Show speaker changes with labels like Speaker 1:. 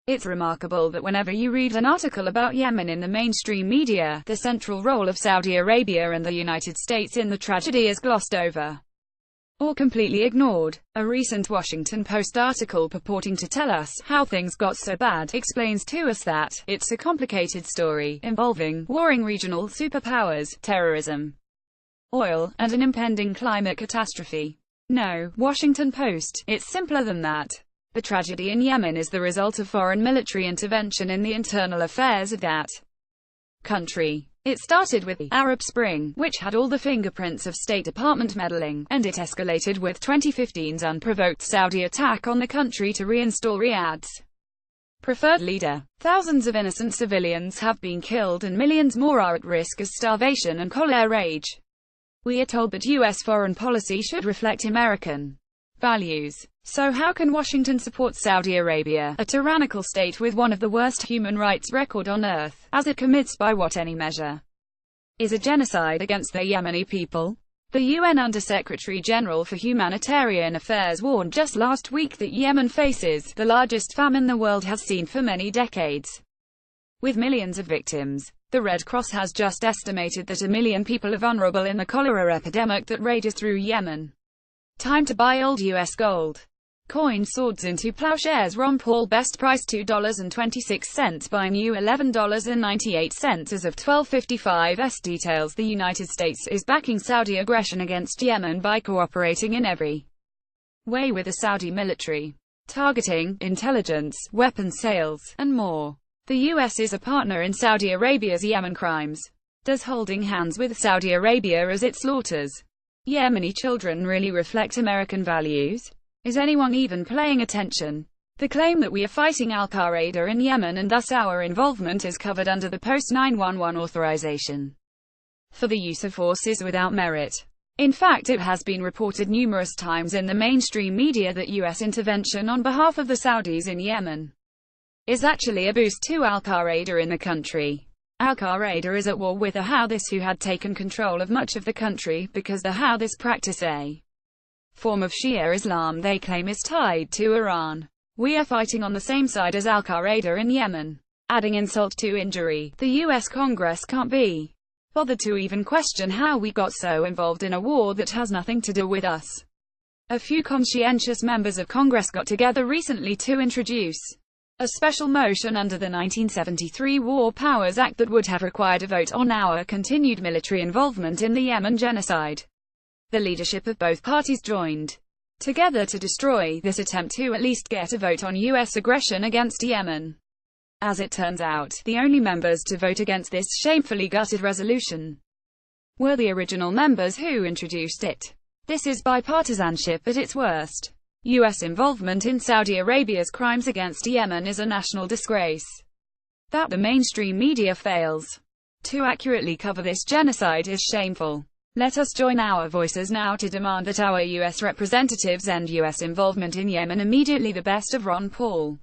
Speaker 1: It's remarkable that whenever you read an article about Yemen in the mainstream media, the central role of Saudi Arabia and the United States in the tragedy is glossed over or completely ignored. A recent Washington Post article purporting to tell us how things got so bad explains to us that it's a complicated story involving warring regional superpowers, terrorism, oil, and an impending climate catastrophe. No, Washington Post, it's simpler than that. The tragedy in Yemen is the result of foreign military intervention in the internal affairs of that country. It started with the Arab Spring, which had all the fingerprints of State Department meddling, and it escalated with 2015's unprovoked Saudi attack on the country to reinstall Riyadh's preferred leader. Thousands of innocent civilians have been killed and millions more are at risk as starvation and cholera rage. We are told that U.S. foreign policy should reflect American values. So how can Washington support Saudi Arabia, a tyrannical state with one of the worst human rights record on earth, as it commits by what any measure is a genocide against the Yemeni people? The UN Under-Secretary General for Humanitarian Affairs warned just last week that Yemen faces the largest famine the world has seen for many decades, with millions of victims. The Red Cross has just estimated that 1 million people are vulnerable in the cholera epidemic that rages through Yemen. Time to buy old US gold coin swords into plowshares. Ron Paul best price $2.26, buy new $11.98 as of 12:55 s. Details: the United States is backing Saudi aggression against Yemen by cooperating in every way with the Saudi military, targeting, intelligence, weapons sales, and more. The US is a partner in Saudi Arabia's Yemen crimes. Does holding hands with Saudi Arabia as it slaughters Yemeni children really reflect American values? Is anyone even paying attention? The claim that we are fighting Al-Qaeda in Yemen and thus our involvement is covered under the post-9/11 authorization for the use of force is without merit. In fact, it has been reported numerous times in the mainstream media that U.S. intervention on behalf of the Saudis in Yemen is actually a boost to Al-Qaeda in the country. Al-Qaeda is at war with the Houthis, who had taken control of much of the country, because the Houthis practice a form of Shia Islam they claim is tied to Iran. We are fighting on the same side as Al-Qaeda in Yemen. Adding insult to injury, the US Congress can't be bothered to even question how we got so involved in a war that has nothing to do with us. A few conscientious members of Congress got together recently to introduce a special motion under the 1973 War Powers Act that would have required a vote on our continued military involvement in the Yemen genocide. The leadership of both parties joined together to destroy this attempt to at least get a vote on U.S. aggression against Yemen. As it turns out, the only members to vote against this shamefully gutted resolution were the original members who introduced it. This is bipartisanship at its worst. U.S. involvement in Saudi Arabia's crimes against Yemen is a national disgrace. That the mainstream media fails to accurately cover this genocide is shameful. Let us join our voices now to demand that our U.S. representatives end U.S. involvement in Yemen immediately. The best of Ron Paul.